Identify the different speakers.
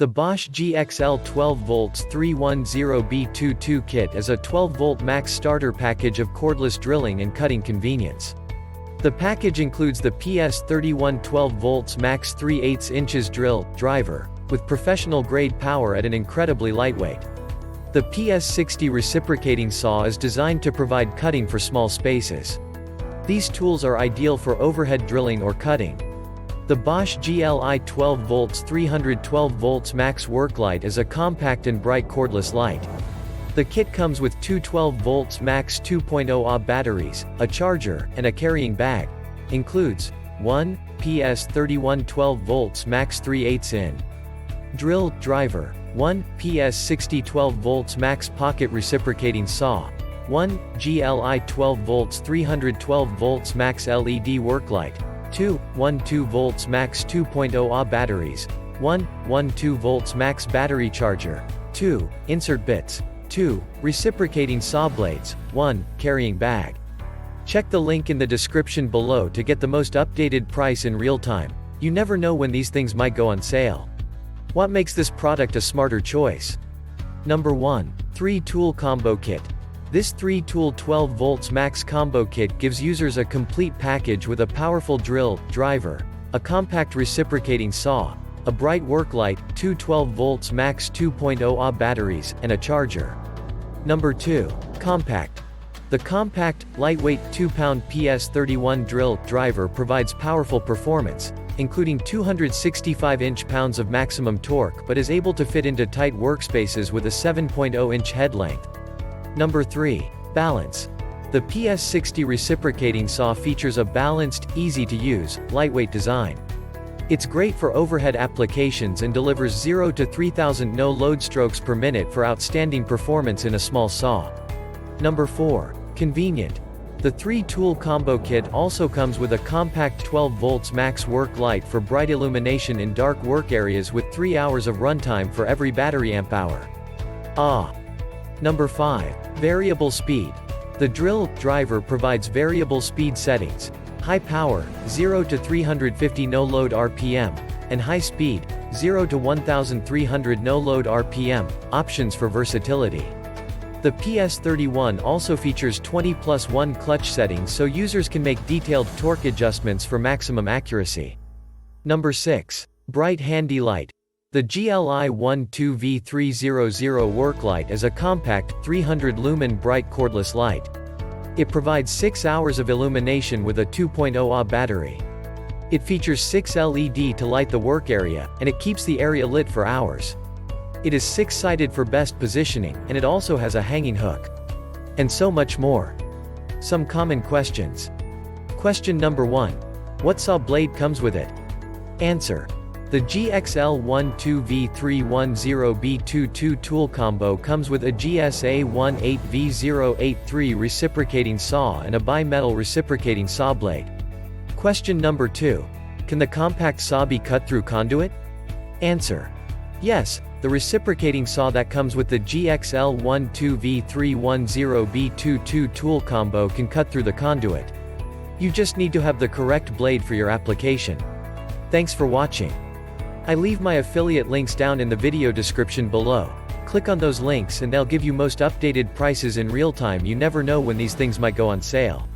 Speaker 1: The Bosch GXL12V-310B22 kit is a 12-volt max starter package of cordless drilling and cutting convenience. The package includes the PS30 12V max 3/8 inches drill, driver, with professional-grade power at an incredibly lightweight. The PS60 Reciprocating Saw is designed to provide cutting for small spaces. These tools are ideal for overhead drilling or cutting. The Bosch GLI12 312V Max Worklight is a compact and bright cordless light. The kit comes with two 12V Max 2.0 Ah batteries, a charger, and a carrying bag. Includes 1 PS31 12V Max 3/8 in drill, driver, 1 PS60 12V Max Pocket Reciprocating Saw, 1 GLI12 312V Max LED Worklight, 2 12V Max 2.0 Ah batteries, 1 12V Max battery charger, 2 insert bits, 2 reciprocating saw blades, 1 carrying bag. Check the link in the description below to get the most updated price in real time. You never know when these things might go on sale. What makes this product a smarter choice? Number 1. 3-tool combo kit. This 3-tool 12V max combo kit gives users a complete package with a powerful drill, driver, a compact reciprocating saw, a bright worklight, two 12V max 2.0 Ah batteries, and a charger. Number 2. Compact. The compact, lightweight 2-pound PS31 drill, driver provides powerful performance, including 265 pounds of maximum torque, but is able to fit into tight workspaces with a 7.0-inch head length. Number 3. Balance. The PS60 Reciprocating Saw features a balanced, easy-to-use, lightweight design. It's great for overhead applications and delivers 0 to 3000 no-load strokes per minute for outstanding performance in a small saw. Number 4. Convenient. The 3-tool combo kit also comes with a compact 12V Max Worklight for bright illumination in dark work areas with 3 hours of runtime for every battery amp hour. Number 5. Variable speed. The drill, driver provides variable speed settings, high power, 0 to 350 no-load RPM, and high speed, 0 to 1300 no-load RPM, options for versatility. The PS31 also features 20+1 clutch settings so users can make detailed torque adjustments for maximum accuracy. Number 6. Bright handy light. The GLI12V-300 Worklight is a compact, 300-lumen bright cordless light. It provides 6 hours of illumination with a 2.0 Ah battery. It features 6 LED to light the work area, and it keeps the area lit for hours. It is 6-sided for best positioning, and it also has a hanging hook. And so much more. Some common questions. Question number 1. What saw blade comes with it? Answer. The GXL12V-310B22 tool combo comes with a GSA18V083 reciprocating saw and a bimetal reciprocating saw blade. Question number 2. Can the compact saw be cut through conduit? Answer. Yes, the reciprocating saw that comes with the GXL12V-310B22 tool combo can cut through the conduit. You just need to have the correct blade for your application. Thanks for watching. I leave my affiliate links down in the video description below. Click on those links and they'll give you most updated prices in real time. You never know when these things might go on sale.